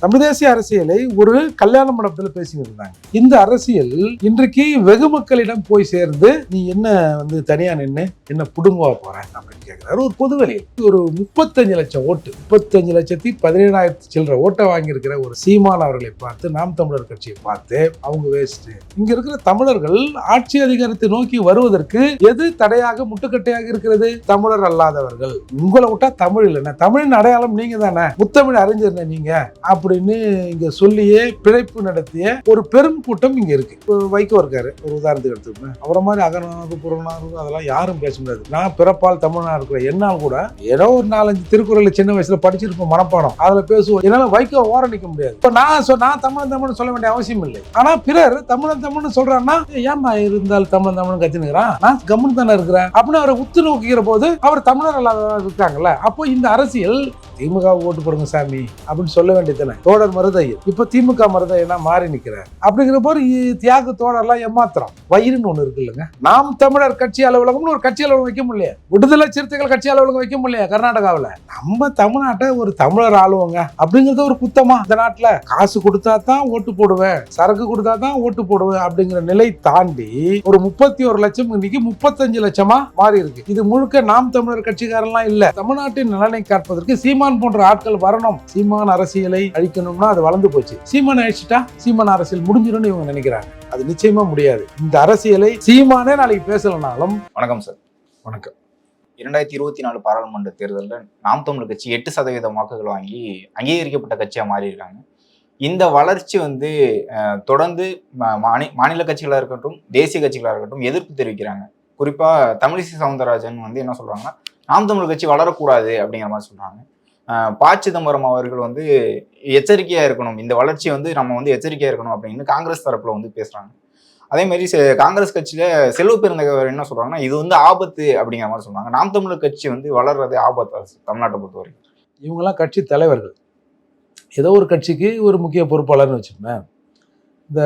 தமிழ் தேசிய அரசியலை ஒரு கல்யாண மண்டபத்தில் பேசிட்டு இருந்தாங்க. இந்த அரசியல் இன்றைக்கு வெகு மக்களிடம் போய் சேர்ந்து நீ என்ன தனியா நின்று என்ன புடுங்குவா போற அப்படின்னு கேட்கிறாரு. ஒரு பொதுவெளியில் ஒரு 35 லட்சம் ஓட்டு, 35,17,000 சில்லற ஓட்டை வாங்கியிருக்கிற ஒரு சீமான் அவர்களை பார்த்து, நாம் தமிழர் கட்சியை பார்த்து அவங்க வேஸ்ட், இங்க இருக்கிற தமிழர்கள் ஆட்சி அதிகாரத்தை நோக்கி வருவதற்கு எது தடையாக முட்டுக்கட்டையாக இருக்கிறது? தமிழர் அல்லாதவர்கள். உங்களை விட்டா தமிழ் இல்லைன்னா தமிழின் அடையாளம் நீங்க தானே, முத்தமிழ் அறிஞர் நீங்க அப்படின்னு இங்க சொல்லியே பிழைப்பு நடத்திய ஒரு பெரும் கூட்டம் இங்க இருக்கு. வைகோ இருக்காரு, ஒரு உதாரணத்துக்கு எடுத்துக்கோங்க. அவரை மாதிரி அகநானது புறநானது அதெல்லாம் யாரும் பேச முடியாது. நான் பிறப்பால் தமிழ்நாடு இருக்கிற என்னால் கூட ஏதோ ஒரு 4-5 திருக்குறள் சின்ன வயசுல படிச்சிருப்போம் மனப்பாடம், அதுல பேசுவோம். என்னால வைகோ ஓர நிக்க முடியாது. இப்ப நான் தமிழ் சொல்ல வேண்டிய அவசியம் இல்லை. ஆனா பிறர் தமிழ்னு சொல்றான்னா, ஏமா இருந்தால் தமிழ் கத்தினுக்கிறான், நான் கம்முன்னு தானே இருக்கிறேன் அப்படின்னு அவரை உத்து நோக்கிற போது அவர் தமிழர் அல்லாத இருக்காங்கல்ல. அப்போ இந்த அரசியல் திமுக ஓட்டு போடுங்க சாமி அப்படின்னு சொல்ல வேண்டியதானே. தோழர் மருதையர் இப்ப திமுக மருதையனா மாறி நிக்கிறார். அப்படிங்கிற போது தியாக தோழர்லாம் ஏமாத்திரம். வயிறுன்னு ஒண்ணு இருக்கு இல்லைங்க. நாம் தமிழர் கட்சி அலுவலகம்னு ஒரு கட்சி அலுவலகம் வைக்க முடியல, விடுதலை சிறுத்தைகள் கட்சி அலுவலகம் வைக்க முடியல கர்நாடகாவில். நம்ம தமிழ்நாட்டை ஒரு தமிழர் ஆளுவங்க அப்படிங்கறது ஒரு குத்தமா? இந்த நாட்டுல காசு கொடுத்தா தான் ஓட்டு போடுவேன், சரக்கு கொடுத்தா தான் ஓட்டு போடுவேன் அப்படிங்கிற நிலை தாண்டி ஒரு 31 லட்சம் இன்னைக்கு 35 லட்சமா மாறி இருக்கு. இது முழுக்க நாம் தமிழர் கட்சிக்காரெல்லாம் இல்ல. தமிழ்நாட்டின் நலனை காப்பதற்கு சீமான் போன்ற ஆட்கள் வரணும். சீமான் அரசியலை அழிக்கணும்னா அது வளர்ந்து போச்சு. சீமான் அழிச்சிட்டா சீமான் அரசியல் முடிஞ்சிடும் இவங்க நினைக்கிறாங்க. அது நிச்சயமா முடியாது. இந்த அரசியலை சீமானே நாளைக்கு பேசலனாலும். வணக்கம் சார். வணக்கம். 2024 பாராளுமன்ற தேர்தலில் நாம் தமிழர் கட்சி 8% வாக்குகள் வாங்கி அங்கீகரிக்கப்பட்ட கட்சியா மாறி இருக்காங்க. இந்த வளர்ச்சி தொடர்ந்து மாநில கட்சிகளா இருக்கட்டும், தேசிய கட்சிகளா இருக்கட்டும் எதிர்ப்பு தெரிவிக்கிறாங்க. குறிப்பா தமிழிசை சவுந்தரராஜன் என்ன சொல்றாங்கன்னா, நாம் தமிழர் கட்சி வளரக்கூடாது அப்படிங்கிற மாதிரி சொல்றாங்க. ப. சிதம்பரம் அவர்கள் எச்சரிக்கையா இருக்கணும், இந்த வளர்ச்சி நம்ம எச்சரிக்கையா இருக்கணும் அப்படின்னு காங்கிரஸ் தரப்புல பேசுறாங்க. அதே மாதிரி காங்கிரஸ் கட்சியில செல்வ பெருந்தகைவர் என்ன சொல்றாங்கன்னா, இது ஆபத்து அப்படிங்கிற மாதிரி சொல்றாங்க. நாம் தமிழர் கட்சி வளர்றது ஆபத்து தமிழ்நாட்டை பொறுத்தவரைக்கும். இவங்கெல்லாம் கட்சி தலைவர்கள். ஏதோ ஒரு கட்சிக்கு ஒரு முக்கிய பொறுப்பாளர்னு வச்சுக்கோங்க. இந்த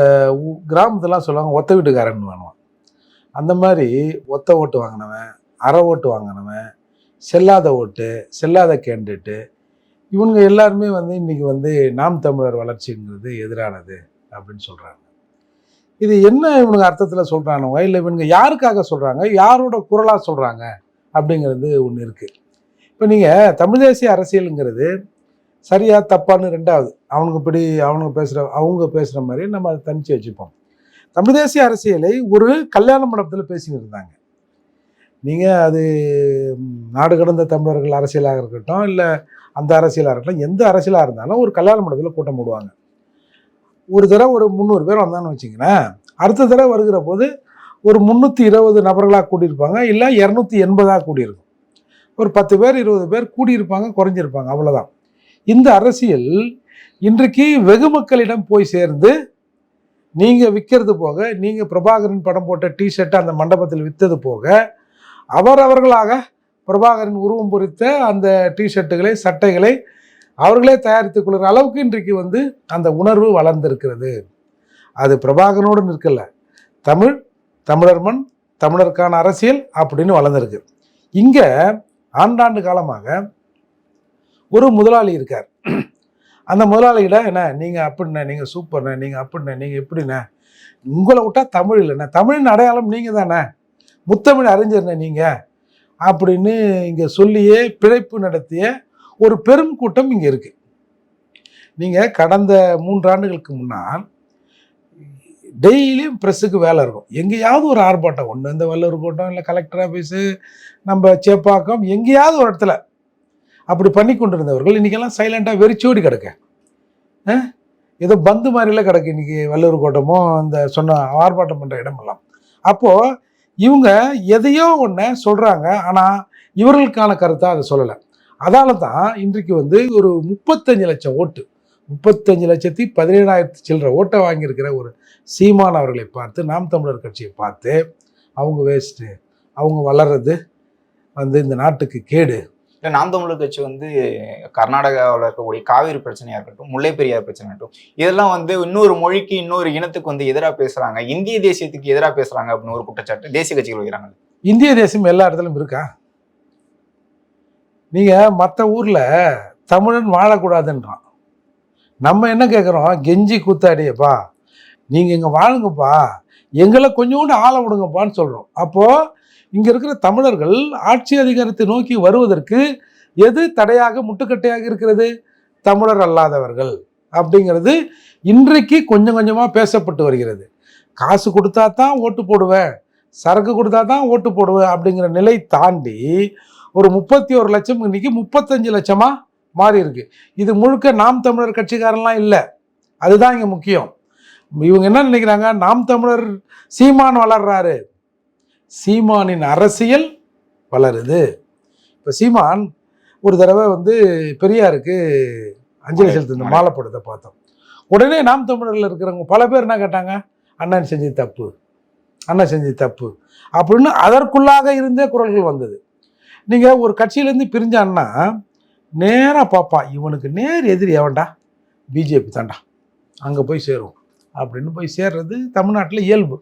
கிராமத்துலாம் சொல்லுவாங்க ஒத்த வீட்டுக்காரன் வேணுவான். அந்த மாதிரி ஒத்த ஓட்டு வாங்கினவன், அரை ஓட்டு வாங்கினவன், செல்லாத ஓட்டு, செல்லாத கேண்டிடேட்டு, இவங்க எல்லாருமே இன்னைக்கு நாம் தமிழர் வளர்ச்சிங்கிறது எதிரானது அப்படின்னு சொல்றாங்க. இது என்ன இவனுக்கு அர்த்தத்தில் சொல்றானுங்க, இல்லை இவனுங்க யாருக்காக சொல்றாங்க, யாரோட குரலா சொல்றாங்க அப்படிங்கிறது ஒன்று இருக்கு. இப்போ நீங்க தமிழ் தேசிய அரசியலுங்கிறது சரியா தப்பான்னு ரெண்டாவது அவங்க பேசுற மாதிரி நம்ம அதை தனிச்சு வச்சுப்போம். தமிழ் தேசிய அரசியலை ஒரு கல்யாண மண்டபத்தில் பேசிக்கிட்டு இருந்தாங்க. நீங்கள் அது நாடு கடந்த தமிழர்கள் அரசியலாக இருக்கட்டும், இல்லை அந்த அரசியலாக இருக்கட்டும், எந்த அரசியலாக இருந்தாலும் ஒரு கல்யாண மண்டபத்தில் கூட்டம் போடுவாங்க. ஒரு தடவை ஒரு 300 பேர் வந்தான்னு வச்சிங்களேன், அடுத்த தடவை வருகிற போது ஒரு 320 நபர்களாக கூடியிருப்பாங்க, இல்லை 280 கூடியிருக்கும். ஒரு 10 பேர் 20 பேர் கூடியிருப்பாங்க, குறைஞ்சிருப்பாங்க, அவ்வளோதான். இந்த அரசியல் இன்றைக்கு வெகு மக்களிடம் போய் சேர்ந்து நீங்கள் விற்கிறது போக, நீங்கள் பிரபாகரன் படம் போட்ட டிஷர்ட்டை அந்த மண்டபத்தில் விற்றது போக, அவர்களாக பிரபாகரன் உருவம் பொறித்த அந்த டிஷர்ட்டுகளை சட்டைகளை அவர்களே தயாரித்துக் கொள்கிற அளவுக்கு இன்றைக்கு அந்த உணர்வு வளர்ந்திருக்கிறது. அது பிரபாகரனோடு நிற்கல, தமிழர் மண், தமிழருக்கான அரசியல் அப்படின்னு வளர்ந்துருக்கு. இங்க ஆண்டாண்டு காலமாக ஒரு முதலாளி இருக்கார். அந்த முதலாளிகிட்ட என்ன நீங்க அப்படின்னா, நீங்க சூப்பர்ண்ணே, நீங்க அப்படின்னா, நீங்க எப்படிண்ணே, உங்களை விட்டா தமிழ் இல்லைண்ணே, தமிழின் அடையாளம் நீங்க தானே, முத்தமிழ் அறிஞர்ண்ணே நீங்க அப்படின்னு இங்க சொல்லியே பிழைப்பு நடத்திய ஒரு பெரும் கூட்டம் இங்க இருக்கு. நீங்க கடந்த 3 ஆண்டுகளுக்கு முன்னால் டெய்லியும் ப்ரெஸ்ஸுக்கு வேலை இருக்கும். எங்கேயாவது ஒரு ஆர்ப்பாட்டம், ஒன்று இந்த வல்லூர் கூட்டம், இல்லை கலெக்டர் ஆஃபீஸு, நம்ம சேப்பாக்கம், எங்கேயாவது ஒரு இடத்துல அப்படி பண்ணி கொண்டிருந்தவர்கள் இன்னைக்கெல்லாம் சைலண்டாக வெறிச்சோடி கிடக்க, ஏதோ பந்து மாதிரிலாம் கிடக்கு இன்னைக்கு வல்லூர் கூட்டமும் இந்த சொன்ன ஆர்ப்பாட்டம் பண்ணுற இடமெல்லாம். அப்போது இவங்க எதையோ ஒன்று சொல்கிறாங்க, ஆனால் இவர்களுக்கான கருத்தாக அதை சொல்லலை. அதால தான் இன்றைக்கு ஒரு 35 லட்சம் ஓட்டு, 35,17,000 சில்லற ஓட்டை வாங்கியிருக்கிற ஒரு சீமான் அவர்களை பார்த்து, நாம் தமிழர் கட்சியை பார்த்து அவங்க வேஸ்ட்டு, அவங்க வளர்றது இந்த நாட்டுக்கு கேடு. இல்லை, நாம் தமிழர் கட்சி கர்நாடகாவில் இருக்கக்கூடிய காவிரி பிரச்சனையாக இருக்கட்டும், முல்லை பெரியார் பிரச்சனை இருக்கட்டும், இதெல்லாம் இன்னொரு மொழிக்கு இன்னொரு இனத்துக்கு எதிராக பேசுகிறாங்க, இந்திய தேசியத்துக்கு எதிராக பேசுகிறாங்க அப்படின்னு ஒரு குற்றச்சாட்டு தேசிய கட்சிகள் வைக்கிறாங்க. இந்திய தேசியம் எல்லா இடத்துலையும் இருக்கா? நீங்கள் மற்ற ஊரில் தமிழன் வாழக்கூடாதுன்றான், நம்ம என்ன கேட்குறோம், கெஞ்சி கூத்தாடியப்பா நீங்கள் இங்கே வாழுங்கப்பா, எங்களை கொஞ்சோண்டு ஆள விடுங்கப்பான்னு சொல்கிறோம். அப்போது இங்கே இருக்கிற தமிழர்கள் ஆட்சி அதிகாரத்தை நோக்கி வருவதற்கு எது தடையாக முட்டுக்கட்டையாக இருக்கிறது? தமிழர் அல்லாதவர்கள் அப்படிங்கிறது இன்றைக்கு கொஞ்சம் கொஞ்சமாக பேசப்பட்டு வருகிறது. காசு கொடுத்தா தான் ஓட்டு போடுவேன், சரக்கு கொடுத்தா தான் ஓட்டு போடுவேன் அப்படிங்கிற நிலை தாண்டி ஒரு 31 லட்சம் இன்னைக்கு 35 லட்சமா மாறி இருக்கு. இது முழுக்க நாம் தமிழர் கட்சிக்காரெல்லாம் இல்லை, அதுதான் இங்கே முக்கியம். இவங்க என்ன நினைக்கிறாங்க, நாம் தமிழர் சீமான் வளர்றாரு, சீமானின் அரசியல் வளருது. இப்போ சீமான் ஒரு தடவை பெரியாருக்கு அஞ்சலி செலுத்த மாலை போடுறதை பார்த்தோம். உடனே நாம் தமிழரில் இருக்கிறவங்க பல பேர் என்ன கேட்டாங்க, அண்ணன் செஞ்சது தப்பு, அண்ணன் செஞ்சது தப்பு அப்படின்னு அதற்குள்ளாக இருந்தே குரல்கள் வந்தது. நீங்கள் ஒரு கட்சியிலேருந்து பிரிஞ்சான்னா நேராக பார்ப்பான், இவனுக்கு நேர் எதிரி எவன்டா, பிஜேபி தாண்டா, அங்கே போய் சேரும் அப்படின்னு போய் சேர்றது தமிழ்நாட்டில் இயல்பு.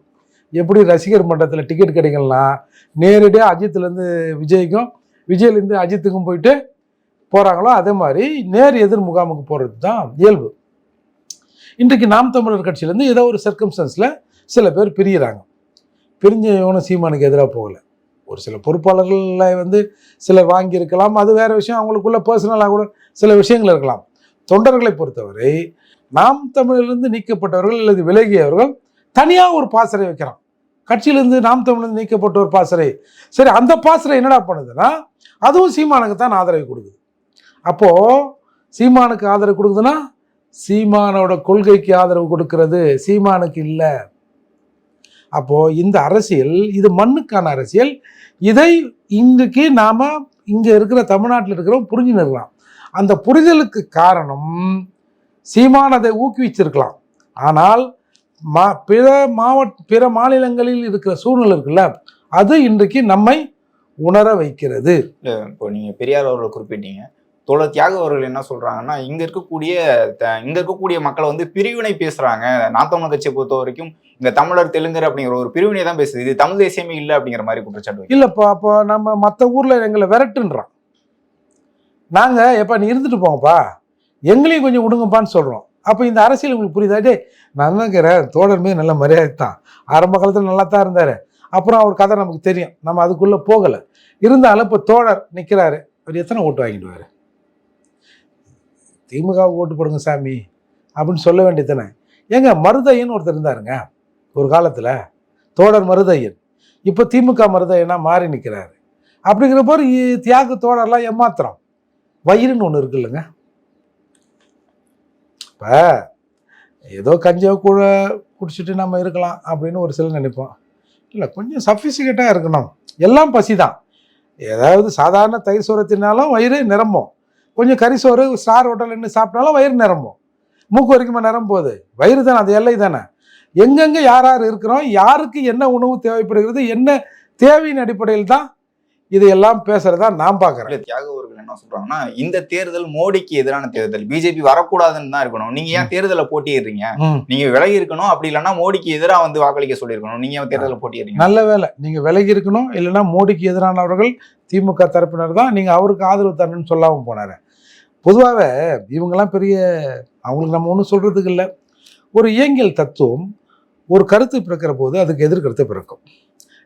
எப்படி ரசிகர் மன்றத்தில் டிக்கெட் கிடைக்கலாம் நேரடியாக அஜித்லேருந்து விஜய்க்கும், விஜய்லேருந்து அஜித்துக்கும் போயிட்டு போகிறாங்களோ அதே மாதிரி நேர் எதிர் முகாமுக்கு போகிறது தான் இயல்பு. இன்றைக்கு நாம் தமிழர் கட்சியிலேருந்து ஏதோ ஒரு சர்க்கம்ஸ்டன்ஸில் சில பேர் பிரிகிறாங்க. பிரிஞ்ச இவனும் சீமானுக்கு எதிராக போகலை. ஒரு சில பொறுப்பாளர்களை சிலர் வாங்கியிருக்கலாம், அது வேறு விஷயம், அவங்களுக்குள்ள பர்சனலாக கூட சில விஷயங்கள் இருக்கலாம். தொண்டர்களை பொறுத்தவரை நாம் தமிழிலிருந்து நீக்கப்பட்டவர்கள் அல்லது விலகியவர்கள் தனியாக ஒரு பாசறை வைக்கிறான். கட்சியிலேருந்து நாம் தமிழிலிருந்து நீக்கப்பட்ட ஒரு பாசறை, சரி அந்த பாசறை என்னடா பண்ணுதுன்னா அதுவும் சீமானுக்கு தான் ஆதரவு கொடுக்குது. அப்போது சீமானுக்கு ஆதரவு கொடுக்குதுன்னா சீமானோட கொள்கைக்கு ஆதரவு கொடுக்கிறது, சீமானுக்கு இல்லை. அப்போது இந்த அரசியல் இது மண்ணுக்கான அரசியல். இதை இன்றைக்கு நாம் இங்கே இருக்கிற தமிழ்நாட்டில் இருக்கிறவங்க புரிஞ்சு நிற்கலாம். அந்த புரிதலுக்கு காரணம் சீமான் அதை ஊக்குவிச்சிருக்கலாம். ஆனால் பிற மாநிலங்களில் இருக்கிற சூழ்நிலை இருக்குல்ல, அது இன்றைக்கு நம்மை உணர வைக்கிறது. இப்போ நீங்கள் பெரியார் அவர்களை குறிப்பிட்டீங்க, தோழர் தியாக அவர்கள் என்ன சொல்றாங்கன்னா, இங்க இருக்கக்கூடிய மக்களை பிரிவினை பேசுறாங்க. நாம் தமிழர் கட்சியை பொறுத்த வரைக்கும் இங்க தமிழர் தெலுங்கர் அப்படிங்கிற ஒரு பிரிவினை தான் பேசுது, இது தமிழ் தேசியமே இல்லை அப்படிங்கிற மாதிரி குற்றச்சாட்டு. இல்லப்பா, அப்போ நம்ம மற்ற ஊர்ல எங்களை விரட்டுன்றோம். நாங்க எப்ப நீ இருந்துட்டு போங்கப்பா, எங்களையும் கொஞ்சம் விடுங்கப்பான்னு சொல்றோம். அப்போ இந்த அரசியல் உங்களுக்கு புரியுதாட்டே? நான் நினைக்கிறேன் தோழர் மீது நல்ல மரியாதை தான், ஆரம்ப காலத்தில் நல்லா தான் இருந்தாரு. அப்புறம் அவர் கதை நமக்கு தெரியும், நம்ம அதுக்குள்ள போகலை. இருந்தாலும் இப்போ தோழர் நிற்கிறாரு, அவர் எத்தனை ஓட்டு வாங்கிடுவார்? திமுகவுக்கு ஓட்டு போடுங்க சாமி அப்படின்னு சொல்ல வேண்டியதானே. ஏங்க மருதையன் ஒருத்தர் இருந்தாருங்க ஒரு காலத்தில், தோழர் மருதையன். இப்போ திமுக மருதையனா மாறி நிற்கிறாரு. அப்படிங்கிற போது தியாக தோழர்லாம் ஏமாத்திரம். வயிறுன்னு ஒன்று இருக்கு இல்லைங்க. இப்போ ஏதோ கஞ்சியோ கூட குடிச்சிட்டு நம்ம இருக்கலாம் அப்படின்னு ஒரு சிலர் நினைப்போம். இல்லை, கொஞ்சம் சஃபிசிகேட்டாக இருக்கணும். எல்லாம் பசி தான். ஏதாவது சாதாரண தயிர் சோறத்தினாலும் வயிறு நிரம்பும், கொஞ்சம் கறிசோறு ஸ்டார் ஹோட்டல்னு சாப்பிட்டாலும் வயிறு நிரம்பும். மூக்கு வரைக்குமா நிரம்போது? வயிறு தானே, அது எல்லை தானே. எங்கெங்கே யார் யார் இருக்கிறோம், யாருக்கு என்ன உணவு தேவைப்படுகிறது, என்ன தேவையின் அடிப்படையில் தான் இதையெல்லாம் பேசுறதா நான் பார்க்குறேன். தியாக அவர்கள் என்ன சொல்றாங்கன்னா, இந்த தேர்தல் மோடிக்கு எதிரான தேர்தல், பிஜேபி வரக்கூடாதுன்னு தான் இருக்கணும். நீங்க ஏன் தேர்தலை போட்டிடுறீங்க? நீங்க விலகி இருக்கணும், அப்படி இல்லைன்னா மோடிக்கு எதிராக வாக்களிக்க சொல்லியிருக்கணும். நீங்க ஏன் தேர்தலை போட்டிடுறீங்க? நல்ல வேலை, நீங்க விலகி இருக்கணும், இல்லைன்னா மோடிக்கு எதிரானவர்கள் திமுக தரப்பினர் தான், நீங்க அவருக்கு ஆதரவு தரணும்னு சொல்லாமல் போனாரு. பொதுவாகவே இவங்கெல்லாம் பெரிய, அவங்களுக்கு நம்ம ஒன்றும் சொல்றதுக்கு இல்லை. ஒரு இயங்கியல் தத்துவம், ஒரு கருத்து பிறக்கிற போது அதுக்கு எதிர்கருத்து பிறக்கும்.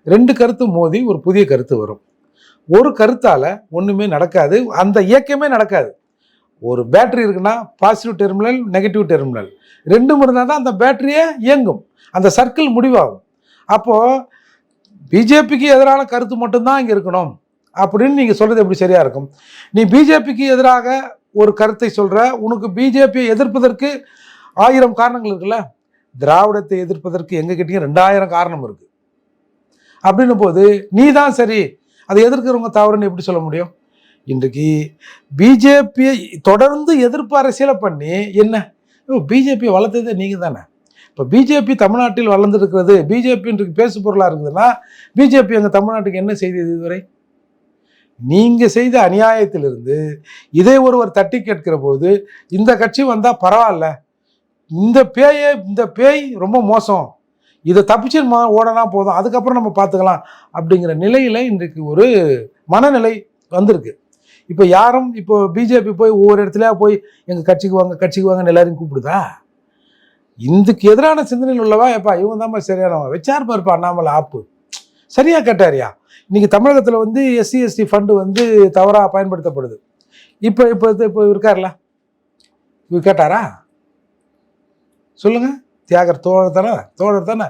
ரெண்டு கருத்து மோதி ஒரு புதிய கருத்து வரும். ஒரு கருத்தால ஒண்ணுமே நடக்காது, அந்த இயக்கமே நடக்காது. ஒரு பேட்டரி இருக்குன்னா பாசிட்டிவ் டெர்மினல், நெகட்டிவ் டெர்மினல் ரெண்டும் இருந்தால் தான் அந்த பேட்டரியே இயங்கும், அந்த சர்க்கிள் முடிவாகும். அப்போ பிஜேபிக்கு எதிரான கருத்து மட்டும்தான் இங்கே இருக்கணும் அப்படின்னு நீங்க சொல்றது எப்படி சரியா இருக்கும்? நீ பிஜேபிக்கு எதிராக ஒரு கருத்தை சொல்ற, உனக்கு பிஜேபியை எதிர்ப்பதற்கு 1000 காரணங்கள் இருக்குல்ல. திராவிடத்தை எதிர்ப்பதற்கு எங்ககிட்டயும் 2000 காரணம் இருக்கு. அப்படின்னும் போது நீ தான் சரி, அதை எதிர்க்கிறவங்க தவறுன்னு எப்படி சொல்ல முடியும்? இன்றைக்கு பிஜேபியை தொடர்ந்து எதிர்ப்பு அரசியலை பண்ணி என்ன, பிஜேபியை வளர்த்ததே நீங்கள் தானே. இப்போ பிஜேபி தமிழ்நாட்டில் வளர்ந்துருக்கிறது, பிஜேபி இன்றைக்கு பேசு பொருளாக இருக்குதுன்னா பிஜேபி எங்கள் தமிழ்நாட்டுக்கு என்ன செய்தது இதுவரை? நீங்கள் செய்த அநியாயத்திலிருந்து இதை ஒருவர் தட்டி கேட்கிற போது இந்த கட்சி வந்தால் பரவாயில்ல, இந்த பேய் ரொம்ப மோசம், இதை தப்பிச்சு ஓடனா போதும், அதுக்கப்புறம் நம்ம பார்த்துக்கலாம் அப்படிங்கிற நிலையில் இன்றைக்கு ஒரு மனநிலை வந்திருக்கு. இப்போ யாரும் இப்போ பிஜேபி போய் ஒவ்வொரு இடத்துலயா போய் எங்கள் கட்சிக்கு வாங்கன்னு எல்லாரையும் கூப்பிடுதா? இதுக்கு எதிரான சிந்தனையில் உள்ளவா எப்பா இவங்க தான்ப்பா சரியானவன் வச்சார் பாருப்பா அண்ணாமலை ஆப்பு சரியா கேட்டாரியா? இன்னைக்கு தமிழகத்தில் வந்து எஸ்சி எஸ்டி ஃபண்டு வந்து தவறாக பயன்படுத்தப்படுது. இப்போ இருக்கார்ல, இவர் கேட்டாரா? சொல்லுங்க. தியாகர் தோழர் தானே,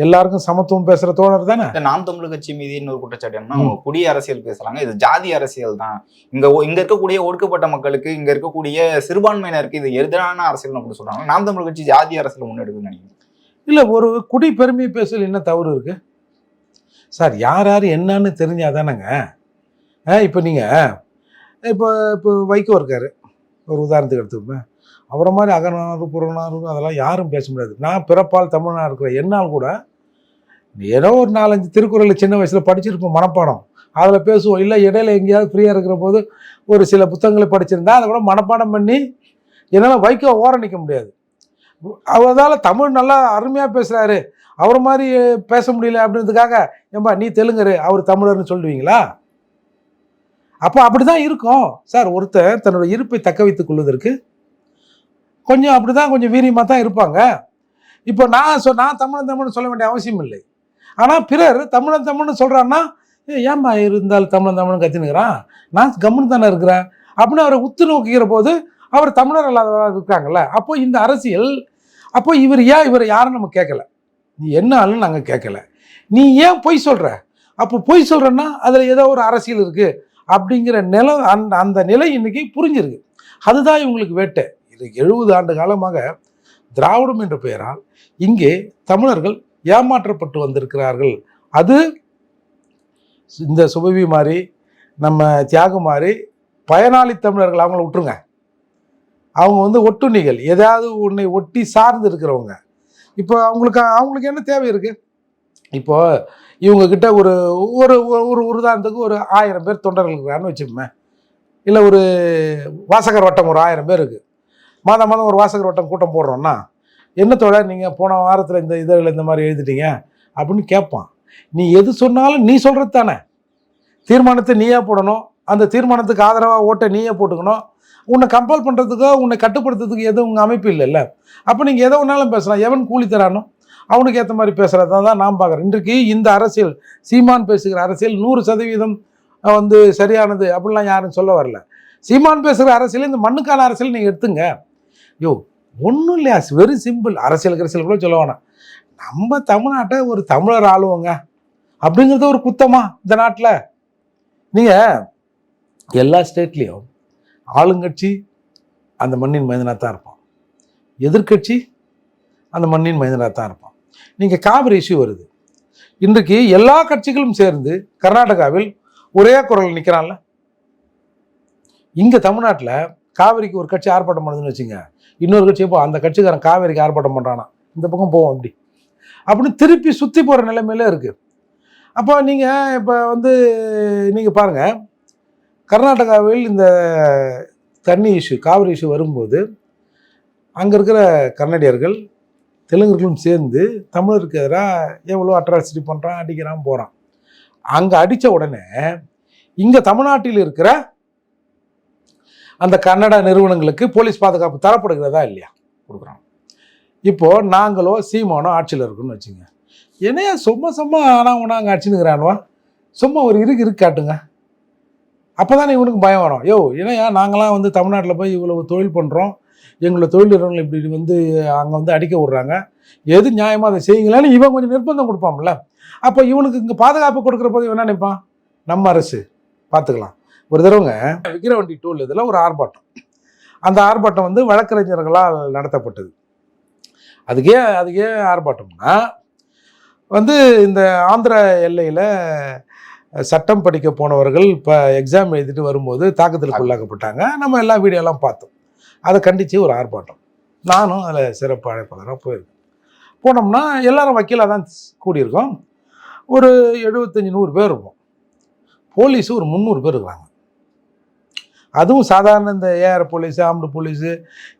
எல்லாருக்கும் சமத்துவம் பேசுற தோழர் தானே. நாம் தமிழர் கட்சி மீது இன்னொரு குற்றச்சாட்டு என்னன்னா, அவங்க குடி அரசியல் பேசுறாங்க, இது ஜாதி அரசியல் தான், இங்க இருக்கக்கூடிய ஒடுக்கப்பட்ட மக்களுக்கு, இங்க இருக்கக்கூடிய சிறுபான்மையினருக்கு இது எதிரான அரசியல் கூட சொல்றாங்க. நாம் தமிழர் கட்சி ஜாதி அரசியல் முன்னெடுக்குன்னு நினைக்கிறேன். இல்ல, ஒரு குடி பெருமை பேசல் என்ன தவறு இருக்கு சார்? யார் யார் என்னன்னு தெரிஞ்சாதானங்க. இப்போ நீங்க இப்போ வைகோ இருக்காரு, ஒரு உதாரணத்துக்கு எடுத்துப்பேன். அவரை மாதிரி அகநானூறு புறநானூறு அதெல்லாம் யாரும் பேச முடியாது. நான் பிறப்பால் தமிழ்நாடு இருக்கிற என்னால் கூட ஏதோ ஒரு 4-5 திருக்குறள் சின்ன வயசில் படிச்சிருப்போம் மனப்பாடம், அதில் பேசுவோம். இல்லை இடையில எங்கேயாவது ஃப்ரீயாக இருக்கிற போது ஒரு சில புத்தகங்களை படிச்சிருந்தா அதை கூட மனப்பாடம் பண்ணி என்னால் வைகோ ஓர நிற்க முடியாது. அவரால் தமிழ் நல்லா அருமையாக பேசுகிறாரு, அவர் மாதிரி பேச முடியல அப்படின்றதுக்காக ஏம்பா நீ தெலுங்கரு அவர் தமிழர்னு சொல்லுவீங்களா? அப்போ அப்படிதான் இருக்கும் சார். ஒருத்தர் தன்னோட இருப்பை தக்க வைத்துக் கொள்வதற்கு கொஞ்சம் அப்படிதான் கொஞ்சம் வீரியமாக தான் இருப்பாங்க. இப்போ நான் தமிழன் சொல்ல வேண்டிய அவசியம் இல்லை. ஆனால் பிறர் தமிழன் சொல்கிறான்னா ஏம்மா இருந்தாலும் தமிழன் கத்தினுக்கிறான், நான் கம்முன்னு தானே இருக்கிறேன் அப்படின்னு அவரை உத்து நோக்கிக்கிற போது அவர் தமிழர் அல்லாதவராக இருக்காங்கல்ல. அப்போ இந்த அரசியல், அப்போ இவர் யாரும் நம்ம கேட்கல, நீ என்ன ஆளுன்னு நாங்கள் கேட்கல, நீ ஏன் பொய் சொல்கிற? அப்போ பொய் சொல்கிறேன்னா அதில் ஏதோ ஒரு அரசியல் இருக்குது அப்படிங்கிற நிலை, அந்த நிலை இன்னைக்கு புரிஞ்சிருக்கு. அதுதான் இவங்களுக்கு வேட்டை. இது 70 ஆண்டு காலமாக திராவிடம் என்ற பெயரால் இங்கே தமிழர்கள் ஏமாற்றப்பட்டு வந்திருக்கிறார்கள். அது இந்த சுபவி மாதிரி, நம்ம தியாகம் மாதிரி பயனாளி தமிழர்கள் அவங்கள விட்டுருங்க. அவங்க வந்து ஒட்டுண்ணிகள், ஏதாவது ஒன்றை ஒட்டி சார்ந்து இருக்கிறவங்க. இப்போ அவங்களுக்கு என்ன தேவை இருக்கு? இப்போ இவங்க கிட்ட ஒரு ஒரு ஒரு உதாரணத்துக்கு ஒரு 1000 பேர் தொண்டர்கள் இருக்கிறான்னு வச்சுப்போமே, இல்லை ஒரு வாசகர் வட்டம் ஒரு 1000 பேர் இருக்குது. மாதம் ஒரு வாசகர் வட்டம் கூட்டம் போடுறோன்னா, என்னத்தோட நீங்கள் போன வாரத்தில் இந்த இதழில் இந்த மாதிரி எழுதிட்டீங்க அப்படின்னு கேட்பான். நீ எது சொன்னாலும் நீ சொல்கிறது தானே. தீர்மானத்தை நீயே போடணும், அந்த தீர்மானத்துக்கு ஆதரவாக ஓட்டை நீயே போட்டுக்கணும். உன்னை கம்பல் பண்ணுறதுக்கோ உன்னை கட்டுப்படுத்துறதுக்கு எதுவும் உங்கள் அமைப்பு இல்லைல்ல. அப்போ நீங்கள் எதோ ஒன்றாலும் பேசலாம். எவன் கூலி தரானோ அவனுக்கு ஏற்ற மாதிரி பேசுகிறதா தான் நான் பார்க்குறேன். இன்றைக்கு இந்த அரசியல், சீமான் பேசுகிற அரசியல் 100% வந்து சரியானது அப்படின்லாம் யாரும் சொல்ல வரல. சீமான் பேசுகிற அரசியல் இந்த மண்ணுக்கான அரசியல் நீங்கள் எடுத்துங்க. ஒன்றும் இல்லையா, வெரி சிம்பிள். அரசியல் கூட சொல்ல வேணாம். நம்ம தமிழ்நாட்டை ஒரு தமிழர் ஆளுவோங்க அப்படிங்கிறது ஒரு குத்தமா இந்த நாட்டில்? நீங்கள் எல்லா ஸ்டேட்லேயும் ஆளுங்கட்சி அந்த மண்ணின் மைந்தனாக தான் இருப்பான், எதிர்கட்சி அந்த மண்ணின் மைந்தனாக தான் இருப்பான். நீங்கள் காவிரி இஷ்யூ வருது, இன்றைக்கு எல்லா கட்சிகளும் சேர்ந்து கர்நாடகாவில் ஒரே குரல் நிற்கிறான்ல. இங்கே தமிழ்நாட்டில் காவிரிக்கு ஒரு கட்சி ஆர்ப்பாட்டம் பண்ணுதுன்னு வச்சுங்க, இன்னொரு கட்சி இப்போ அந்த கட்சிக்காரன் காவிரிக்கு ஆர்ப்பாட்டம் பண்ணுறானா, இந்த பக்கம் போவோம் அப்படி அப்படின்னு திருப்பி சுற்றி போகிற நிலைமையில இருக்குது. அப்போ நீங்கள் இப்போ வந்து நீங்கள் பாருங்கள், கர்நாடகாவில் இந்த தண்ணி இஷ்யூ, காவிரி இஷ்யூ வரும்போது அங்கே இருக்கிற கன்னடியர்கள் தெலுங்கர்களும் சேர்ந்து தமிழருக்கு எதிராக எவ்வளோ அட்ராசிட்டி பண்ணுறான், அடிக்கிறான், போகிறான். அங்கே அடித்த உடனே இங்கே தமிழ்நாட்டில் இருக்கிற அந்த கன்னட நிறுவனங்களுக்கு போலீஸ் பாதுகாப்பு தரப்படுகிறதா இல்லையா? கொடுக்குறாங்க. இப்போது நாங்களோ சீமானோ ஆட்சியில் இருக்குன்னு வச்சுங்க, என்னையா சும்மா ஆனால் அங்கே அடிச்சுன்னுக்கிறானுவா, சும்மா ஒரு இருக்கு காட்டுங்க, அப்போ தானே இவனுக்கு பயம் வரும். ஏன்னா நாங்களாம் வந்து தமிழ்நாட்டில் போய் இவ்வளோ தொழில் பண்ணுறோம், எங்களோட தொழில் நிறுவனங்கள் இப்படி வந்து அங்கே வந்து அடிக்க விட்றாங்க, எது நியாயமாக அதை செய்யுங்களான்னு இவன் கொஞ்சம் நிர்பந்தம் கொடுப்பான்ல. அப்போ இவனுக்கு இங்கே பாதுகாப்பு கொடுக்குற போது இவன் என்ன நினைப்பான், நம்ம அரசு பார்த்துக்கலாம். ஒரு தடவைங்க விக்கிரவண்டி டோல் இதில் ஒரு ஆர்ப்பாட்டம், அந்த ஆர்ப்பாட்டம் வந்து வழக்கறிஞர்களால் நடத்தப்பட்டது. அதுக்கே ஆர்ப்பாட்டம்னா வந்து இந்த ஆந்திர எல்லையில் சட்டம் படிக்க போனவர்கள் இப்போ எக்ஸாம் எழுதிட்டு வரும்போது தாக்குதலுக்கு உள்ளாக்கப்பட்டாங்க. நம்ம எல்லா வீடியோலாம் பார்த்தோம். அதை கண்டித்து ஒரு ஆர்ப்பாட்டம், நானும் அதில் சிறப்பு அழைப்பாளராக போயிருக்கேன். போனோம்னா எல்லாரும் வக்கீலாக தான் கூடியிருக்கோம். ஒரு 75-100 பேர் இருக்கும். போலீஸு ஒரு 300 பேர் இருக்கிறாங்க. அதுவும் சாதாரண இந்த ஏஆர் போலீஸு, ஆம்டு போலீஸு,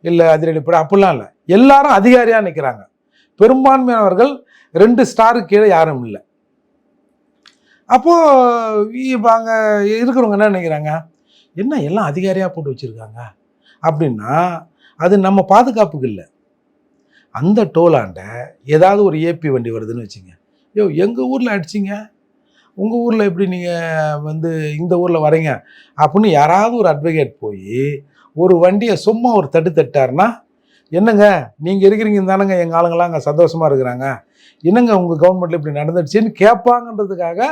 இல்லை அதிரடிப்படை அப்படிலாம் இல்லை, எல்லாரும் அதிகாரியாக நிற்கிறாங்க. பெரும்பான்மையானவர்கள் 2 ஸ்டாருக்கு கீழே யாரும் இல்லை. அப்போது இப்போ அங்கே இருக்கிறவங்க என்ன நினைக்கிறாங்க, என்ன எல்லாம் அதிகாரியாக போட்டு வச்சுருக்காங்க அப்படின்னா அது நம்ம பாதுகாப்புக்கு இல்லை. அந்த டோலாண்ட ஏதாவது ஒரு ஏபி வண்டி வருதுன்னு வச்சுங்க, யோ எங்கள் ஊரில் அடிச்சிங்க, உங்கள் ஊரில் எப்படி நீங்கள் வந்து இந்த ஊரில் வரீங்க அப்படின்னு யாராவது ஒரு அட்வொகேட் போய் ஒரு வண்டியை சும்மா ஒரு தட்டாருன்னா, என்னங்க நீங்கள் இருக்கிறீங்க தானங்க எங்கள் ஆளுங்களாம் அங்கே சந்தோஷமாக இருக்கிறாங்க, என்னங்க உங்கள் கவர்மெண்ட்டில் இப்படி நடந்துடுச்சுன்னு கேட்பாங்கன்றதுக்காக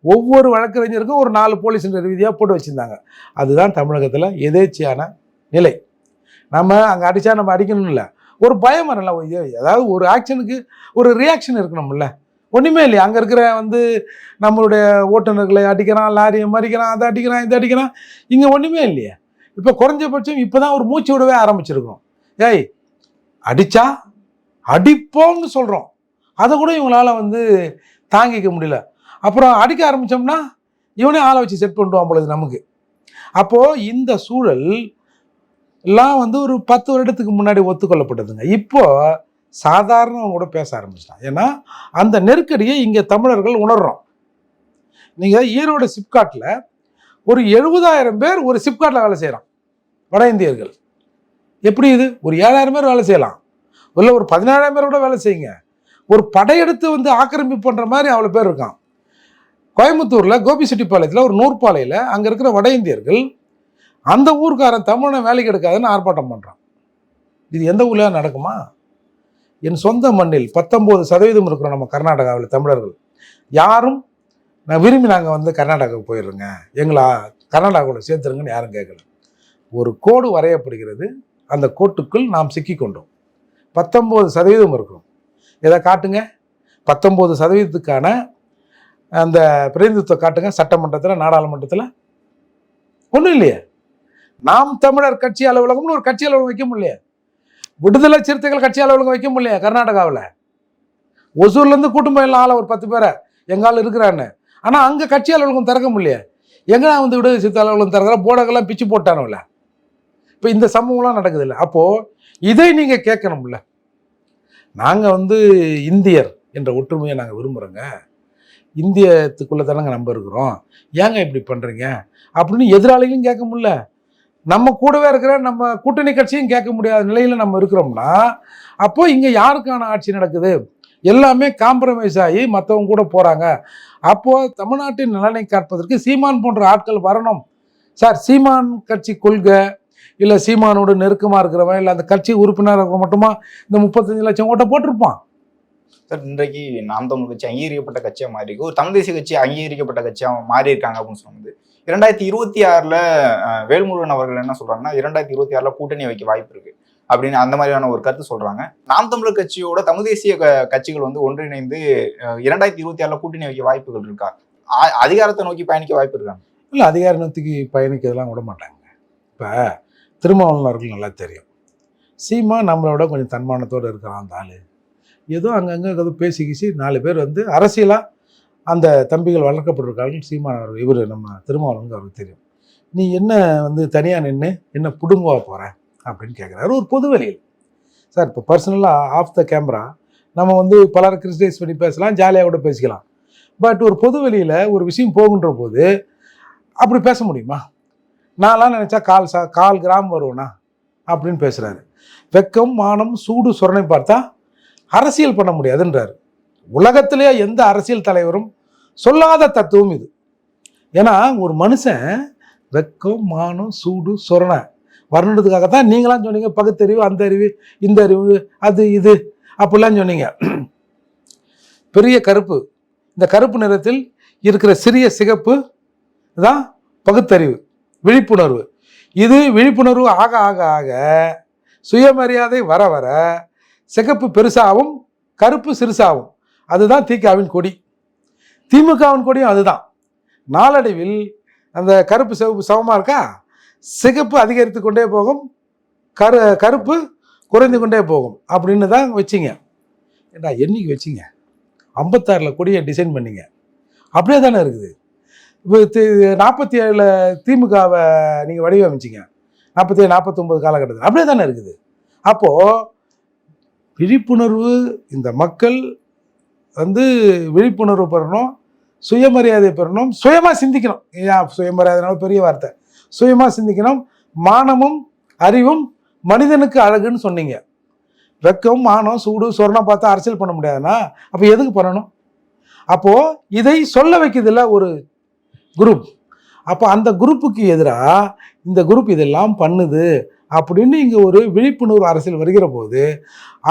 ஒவ்வொரு வழக்கறிஞருக்கும் ஒரு 4 போலீஸ் ரீதியாக போட்டு வச்சுருந்தாங்க. அதுதான் தமிழகத்தில் எதேச்சியான நிலை. நம்ம அங்கே அடித்தா நம்ம அடிக்கணும் இல்லை, ஒரு பயம் வரல, ஏதாவது ஒரு ஆக்ஷனுக்கு ஒரு ரியாக்ஷன் இருக்கணும்ல. ஒன்றுமே இல்லையா, அங்கே இருக்கிற வந்து நம்மளுடைய ஓட்டுநர்களை அடிக்கிறான், லாரியை மறிக்கிறான், அதை அடிக்கிறான், இதை அடிக்கிறான், இங்கே ஒன்றுமே இல்லையா. இப்போ குறைஞ்சபட்சம் இப்போ தான் ஒரு மூச்சு விடவே ஆரம்பிச்சிருக்கிறோம். ஏய் அடித்தா அடிப்போம்னு சொல்கிறோம், அதை கூட இவங்களால் வந்து தாங்கிக்க முடியல. அப்புறம் அடிக்க ஆரம்பித்தோம்னா இவனே ஆளை வச்சு செட் பண்ணுவான் பொழுது நமக்கு. அப்போது இந்த சூழல் எல்லாம் வந்து ஒரு 10 வருடத்துக்கு முன்னாடி ஒத்துக்கொள்ளப்பட்டதுங்க. இப்போ சாதாரணவங்க கூட பேச ஆரம்பிச்சிட்டான். ஏன்னா அந்த நெருக்கடியை இங்கே தமிழர்கள் உணர்றோம். நீங்கள் ஈரோடு சிப்காட்டில் ஒரு 70,000 பேர் ஒரு சிப்காட்டில் வேலை செய்கிறான், வட இந்தியர்கள். எப்படி இது? ஒரு 7,000 பேர் வேலை செய்யலாம், இல்லை ஒரு 17,000 பேர் கூட வேலை செய்யுங்க. ஒரு படையெடுத்து வந்து ஆக்கிரமிப்பு பண்ணுற மாதிரி அவ்வளோ பேர் இருக்கான். கோயம்புத்தூரில் கோபிச்செட்டிப்பாளையத்தில் ஒரு நூற்பாளையில் அங்கே இருக்கிற வட இந்தியர்கள் அந்த ஊருக்காரன் தமிழனை வேலைக்கு எடுக்காதுன்னு ஆர்ப்பாட்டம் பண்ணுறான். இது எந்த ஊர்லையா நடக்குமா? என் சொந்த மண்ணில் 19% இருக்கிறோம் நம்ம கர்நாடகாவில் தமிழர்கள். யாரும் நான் விரும்பி நாங்கள் வந்து கர்நாடகாவுக்கு போயிடுறோங்க, எங்களை கர்நாடகாவோட சேர்த்துருங்கன்னு யாரும் கேட்கல. ஒரு கோடு வரையப்படுகிறது, அந்த கோட்டுக்குள் நாம் சிக்கி கொண்டோம். 19% இருக்கிறோம். எதை காட்டுங்க, 19%க்கான அந்த பிரதிநிதித்துவம் காட்டுங்க. சட்டமன்றத்தில், நாடாளுமன்றத்தில் ஒன்றும் இல்லையே. நாம் தமிழர் கட்சி அலுவலகம்னு ஒரு கட்சி அலுவலகம் வைக்க முடியல. விடுதலை சிறுத்தைகள் கட்சி அலுவலகம் வைக்க முடியல கர்நாடகாவில். ஒசூர்லேருந்து கூட்டும் போயிடலாம் ஆளை ஒரு 10 பேரை எங்கால இருக்கிறான்னு. ஆனால் அங்கே கட்சி அலுவலகம் திறக்க முடியல. எங்கன்னா வந்து விடுதலை சிறுத்தை அலுவலகம் திறக்கிற போர்டெல்லாம் பிச்சு போட்டானுல்ல. இப்போ இந்த சம்பவம்லாம் நடக்குது இல்லை. அப்போது இதை நீங்கள் கேட்கணும்ல. நாங்கள் வந்து இந்தியர் என்ற ஒற்றுமையை நாங்கள் விரும்புகிறோங்க, இந்தியத்துக்குள்ளே தானங்க நம்ம இருக்கிறோம், ஏங்க இப்படி பண்ணுறீங்க அப்படின்னு எதிராளிகளும் கேட்க முடியல, நம்ம கூடவே இருக்கிற நம்ம கூட்டணி கட்சியும் கேட்க முடியாத நிலையில் நம்ம இருக்கிறோம்னா, அப்போ இங்கே யாருக்கான ஆட்சி நடக்குது? எல்லாமே காம்ப்ரமைஸ் ஆகி மற்றவங்க கூட போகிறாங்க. அப்போது தமிழ்நாட்டின் நலனை காப்பதற்கு சீமான் போன்ற ஆட்கள் வரணும். சார், சீமான் கட்சி கொள்கை இல்லை சீமானோடு நெருக்கமாக இருக்கிறவன் இல்லை அந்த கட்சி உறுப்பினராக மட்டுமா இந்த 35 லட்சம் ஓட்டை போட்டிருப்பான்? சார், இன்றைக்கு நாம் தமிழ் கட்சி அங்கீகரிக்கப்பட்ட கட்சியாக மாறி இருக்கு, ஒரு தமிழ் தேசிய கட்சி அங்கீகரிக்கப்பட்ட கட்சியாக மாறி இருக்காங்க அப்படின்னு சொல்லும்போது 2026 வேல்முருகன் அவர்கள் என்ன சொல்றாங்கன்னா 2026 கூட்டணி வைக்க வாய்ப்பு இருக்கு அப்படின்னு அந்த மாதிரியான ஒரு கருத்து சொல்றாங்க. நாம் தமிழர் கட்சியோட தமிழ் தேசிய கட்சிகள் வந்து ஒன்றிணைந்து 2026 கூட்டணி வைக்க வாய்ப்புகள் இருக்கா? அதிகாரத்தை நோக்கி பயணிக்க வாய்ப்பு இருக்காங்க? இல்லை, அதிகார நோக்கி பயணிக்கிறதுலாம் விட மாட்டாங்க. இப்போ திருமாவளவர்கள் நல்லா தெரியும், சீமா நம்மளோட கொஞ்சம் தன்மானத்தோடு இருக்கிறான் அந்த ஆள். ஏதோ அங்கங்கே ஏதோ பேசிக்கிச்சு 4 பேர் வந்து அரசியலாக அந்த தம்பிகள் வளர்க்கப்பட்டிருக்காங்க. சீமான் அவர்கள், இவர் நம்ம திருமாவளவனுக்கு அவருக்கு தெரியும். நீ என்ன வந்து தனியாக நின்று என்ன புடுங்குவா போகிற அப்படின்னு கேட்குறாரு ஒரு பொது வெளியில். சார், இப்போ பர்சனலாக ஆஃப் த கேமரா நம்ம வந்து பலரை கிறிஸ்டைஸ் பண்ணி பேசலாம், ஜாலியாக கூட பேசிக்கலாம். பட் ஒரு பொது வெளியில் ஒரு விஷயம் போகுன்ற போது அப்படி பேச முடியுமா? நான்லாம் நினச்சா கால் கிராம் வருவேனா அப்படின்னு பேசுகிறாரு. வெக்கம், மானம், சூடு, சொரணை பார்த்தா அரசியல் பண்ண முடியாதுன்றார். உலகத்திலேயே எந்த அரசியல் தலைவரும் சொல்லாத தத்துவம் இது. ஏன்னா ஒரு மனுஷன் வெக்கம், மானம், சூடு, சொரணை வரணுன்றதுக்காகத்தான் நீங்களாம் சொன்னீங்க பகுத்தறிவு, அந்த அறிவு, இந்த அறிவு, அது இது அப்படிலாம் சொன்னீங்க. பெரிய கருப்பு, இந்த கருப்பு நிறத்தில் இருக்கிற சிறிய சிகப்பு தான் பகுத்தறிவு, விழிப்புணர்வு. இது விழிப்புணர்வு ஆக ஆக ஆக சுயமரியாதை வர வர சிகப்பு பெருசாகவும் கருப்பு சிறுசாகும். அதுதான் திமுகவின் கொடி. திமுகவின் கொடியும் அதுதான். நாளடைவில் அந்த கருப்பு சிவப்பு சமமாக இருக்கா, சிகப்பு அதிகரித்து கொண்டே போகும், கருப்பு குறைந்து கொண்டே போகும் அப்படின்னு தான் வச்சிங்க. ஏண்டா என்னைக்கு வச்சிங்க? 56 கொடியை டிசைன் பண்ணிங்க, அப்படியே தானே இருக்குது. இப்போ 47 திமுகவை நீங்கள் வடிவமைச்சிங்க, 47, 49 காலகட்டத்தில் அப்படியே தானே இருக்குது. அப்போது விழிப்புணர்வு, இந்த மக்கள் வந்து விழிப்புணர்வு பெறணும், சுயமரியாதை பெறணும், சுயமாக சிந்திக்கணும். ஏன் சுயமரியாதைனால பெரிய வார்த்தை, சுயமா சிந்திக்கணும். மானமும் அறிவும் மனிதனுக்கு அழகுன்னு சொன்னீங்க. வெக்கம், மானம், சூடு, சொரணம் பார்த்து அரசியல் பண்ண முடியாதுன்னா அப்போ எதுக்கு பண்ணணும்? அப்போ இதை சொல்ல வைக்கிறதுல ஒரு குரூப். அப்போ அந்த குரூப்புக்கு எதிராக இந்த குரூப் இதெல்லாம் பண்ணுது அப்படின்னு இங்கே ஒரு விழிப்புணர்வு அரசியல் வருகிற போது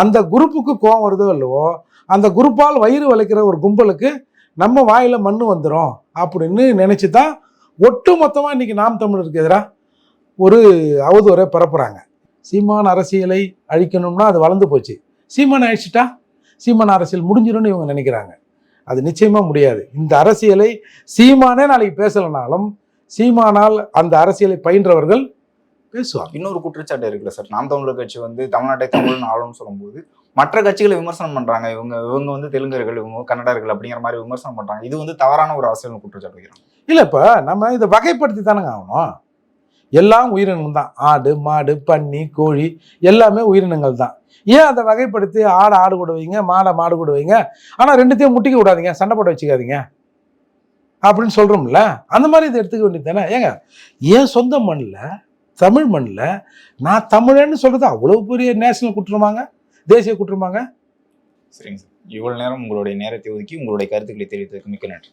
அந்த குரூப்புக்கு கோவம் வருதோ இல்லவோ, அந்த குரூப்பால் வயிறு வளைக்கிற ஒரு கும்பலுக்கு நம்ம வாயில மண்ணு வந்துடும் அப்படின்னு நினைச்சு தான் ஒட்டு மொத்தமாக இன்னைக்கு நாம் தமிழருக்கு எதிராக ஒரு அவதூறை பரப்புறாங்க. சீமான் அரசியலை அழிக்கணும்னா அது வளர்ந்து போச்சு, சீமான் அழிச்சிட்டா சீமான் அரசியல் முடிஞ்சிடும்னு இவங்க நினைக்கிறாங்க. அது நிச்சயமா முடியாது. இந்த அரசியலை சீமானே நாளைக்கு பேசலைனாலும் சீமானால் அந்த அரசியலை பயின்றவர்கள் பேசுவாங்க. இன்னொரு குற்றச்சாட்டு இருக்குல்ல சார், நாம் தமிழர் கட்சி வந்து தமிழ்நாட்டை தமிழ்னு ஆளும்னு சொல்லும்போது மற்ற கட்சிகளை விமர்சனம் பண்றாங்க. இவங்க வந்து தெலுங்கர்கள், இவங்க கன்னடர்கள் அப்படிங்கிற மாதிரி விமர்சனம் பண்றாங்க. இது வந்து தவறான ஒரு அரசியல் குற்றச்சாட்டு வைக்கிறாங்க. இல்லை, இப்போ நம்ம இதை வகைப்படுத்தி தானங்க ஆகணும். எல்லாம் உயிரினங்கள் தான். ஆடு, மாடு, பன்னி, கோழி எல்லாமே உயிரினங்கள் தான். ஏன் அதை வகைப்படுத்தி ஆடு ஆடு கூட வைங்க, மாடை மாடு கூட வைங்க, ஆனால் ரெண்டுத்தையும் முட்டிக்க விடாதீங்க, சண்டை போட வச்சுக்காதீங்க அப்படின்னு சொல்கிறோம்ல? அந்த மாதிரி இதை எடுத்துக்க வேண்டியது தானே. ஏங்க, ஏன் சொந்த மண்ணில், தமிழ் மண்ணில் நான் தமிழன்னு சொல்கிறது அவ்வளோ பெரிய நேஷனல் குற்றமாங்க, தேசிய குற்றமாங்க? சரிங்க சார், இவ்வளவு நேரம் உங்களுடைய நேரத்தை ஒதுக்கி உங்களுடைய கருத்துக்களை தெரிவித்ததற்கு மிக்க நன்றி.